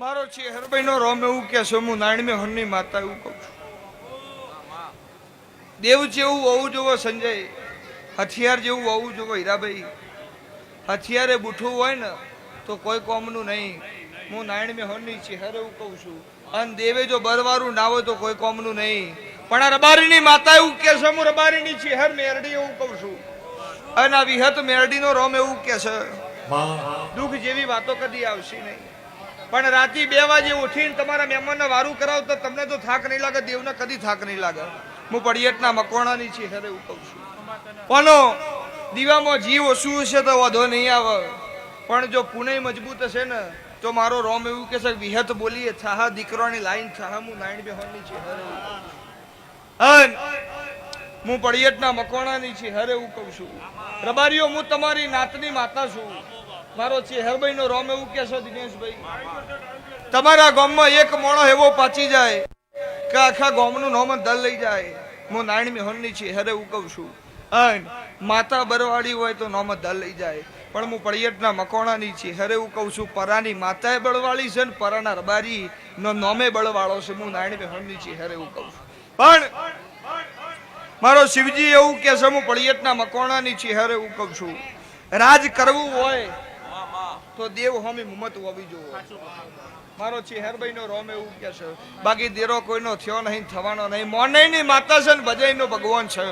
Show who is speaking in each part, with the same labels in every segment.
Speaker 1: મારો છે હરભાઈ નો રોમ એવું કે છે હું નારાયણ હરની માતા એવું કહું છું. દેવ જેવું હોવું જોવો સંજય, હથિયાર જેવું હોવું જોવો હીરાભાઈ. હથિયારે બુઠવું હોય ને તો કોઈ કોમનું નહીં. હું નારાયણ હરની છે હર એવું કહું છું. અને દેવે જો બરવારું ના હોય તો કોઈ કોમનું નહીં. પણ આ રબારીની માતા એવું કે છે હું રબારીની છે હર મેરડી એવું કહું છું. અને આ વિહત મેરડીનો રોમ એવું કે છે દુઃખ જેવી વાતો કદી આવશે નહીં. પણ રાતી 2 વાગે ઉઠીને તમારા મહેમાનને વારું કરાવ તો તમને તો થાક નહીં લાગે, દેવને કદી થાક નહીં લાગે. હું પડિયટના મકોણાની છે હરે એવું કહું છું. કોનો દીવામાં જીવ ઓછું હશે તો વધો નહીં આવે, પણ જો પુણે મજબૂત હશે ને તો મારો રોમ એવું કે છે વિહત બોલીએ છાહા દીકરાની લાઈન છાહા હું નારાયણ બેહોની છે હરે એવું કહું છું. હું પડિયટના મકોણાની છે હરે એવું કહું છું. રબારીઓ હું તમારી નાતની માતા છું. મારો છે હરભાઈ નો રોમ એવું કે છે દિનેશભાઈ, તમારા ગામમાં એક મોણો એવો પાચી જાય કે આખા ગામનું નામ દલ લઈ જાય. હું નારાયણ મેહોનની છે હરે એવું કહું છું. અને માતા બરવાડી હોય તો નામ દલ લઈ જાય. પણ હું પડિયટના મકોણાની છે હરે એવું કહું છું. પરાની માતાએ બળવાળી છે ને પરાના રબારી નો નોમે બળવાળો છે. હું નારાયણ મેહોનની છે હરે એવું કહું છું. પણ મારો શિવજી એવું કે છે હું પડિયટના મકોણાની છે હરે એવું કહું છું. રાજ કરવું હોય તો દેવ હોમી હિંમત હોવી જોઈએ. મારો છે હરભાઈ નો રોમ એવું કે છે બાકી દેરો કોઈનો થયો નહીં, થવાનો નહીં. મોનઈની માતા છે ને બજાઈનો ભગવાન છે.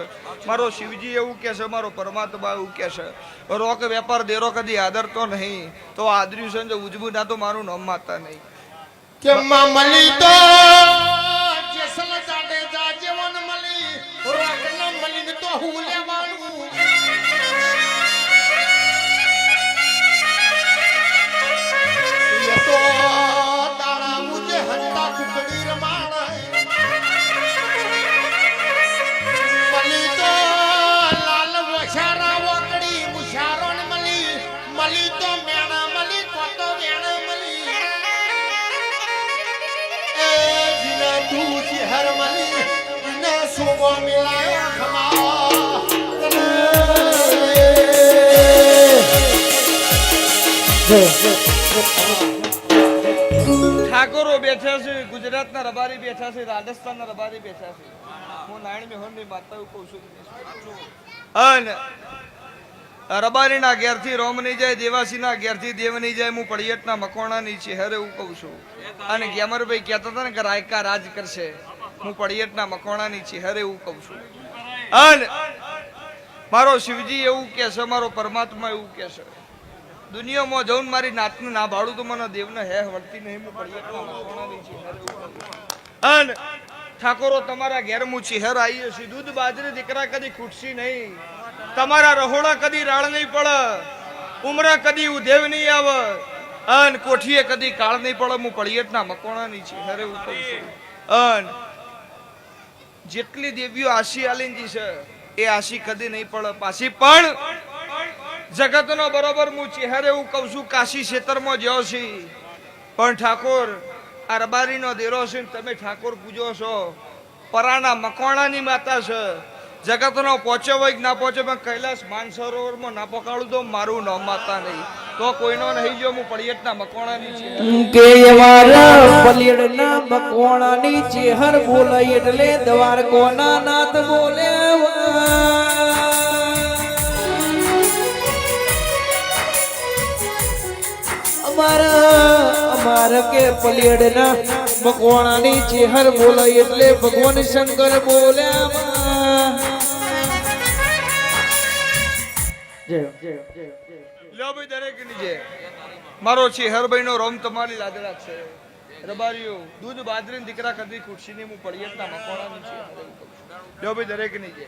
Speaker 1: મારો શિવજી એવું કે છે, મારો પરમાત્મા એવું કે છે રોક વેપાર દેરો કદી આદરતો નહીં. તો આદર્યું છે ને ઉજવું ના તો મારું નામ માતા નહીં.
Speaker 2: કે મલી તો જેસલ જાડે જાજેવન મલી રોક ન મલી તો હું લેવાનું. તો તારા મુજે હંતા કુકડી રમાણ મલી તો લાલ વછારા વકડી મુશારોન મલી મલી તો મેણા મલી કોતો વેણા મલી એ જીના તું સી હર મલી ને સુબો મિલાયો ખમા
Speaker 1: ઠાકોરો બેઠા છે, ગુજરાતના રબારી બેઠા છે, રાજસ્થાનના રબારી બેઠા છે. હું નારાયણ મેહોનની માતા એવું કહું છું. અને રબારીના ઘેરથી રોમ નહીં જાય, દેવાસીના ઘેરથી દેવ નહીં જાય. હું પડિયટના મકોણાની છે હરે એવું કહું છું. અને ગેમરભાઈ કહેતા હતા ને કે રાયકા રાજ કરશે. હું પડિયટના મકોણાની છે હરે એવું કહું છું. અને મારો શિવજી એવું કે છે, મારો પરમાત્મા એવું કે છે દુનિયામાં જઉં મારી નાતને ના ભાડું તો મને દેવને હે વળતી નહીં. હું પડિયટના મકોણાની છે હરે એવું કહું છું. અને ઠાકોરો તમારા ઘેર હું ચિહર આવીએ છીએ. દૂધ બાજરી દીકરા કદી ખૂટશી નહીં. તમારા રહોડા કદી રાળ નહીં પડે, ઉમરા કદી ઉધેવ નહીં આવે, અને કોઠીએ કદી કાળ નહીં પડે. હું પડિયટના મકોણાની છે હરે એવું કહું છું. અને જેટલી દેવીઓ આશી આલીનજી છે એ આશી કદી નહીં પડે પાછી. પણ જગતનો બરોબર હું ચહેરે એવું કહું છું કાશી ક્ષેત્રમાં જ્યો છે. પણ ઠાકોર આ રબારીનો દેરો છે, તમે ઠાકોર પૂજો છો. પરાના મકોણાની માતા છે. જગતનો પહોંચ્યો હોય કે ના પહોંચ્યો, પણ કૈલાસ માનસરોવરમાં ના પકાડું તો મારું નામ માતા નહીં. તો કોઈનો નહીં જો હું પડિયટના મકોણાની છે
Speaker 3: કે એવા પલિયડના મકોણાની ચેહર બોલાય એટલે દ્વારકોના નાથ બોલે. અમારા કે પલિયડના મકોણાની ચેહર બોલાય એટલે ભગવાન શંકર બોલ્યા.
Speaker 1: લો ભાઈ દરેક નીચે મારો છે હરભાઈ નો રોમ તમારી લાદડા છે. રબારીઓ દૂધ બાજરી દીકરા કદી ખુરશી ની હું પડિયટના મકોણાની છે. લો ભાઈ દરેક નીચે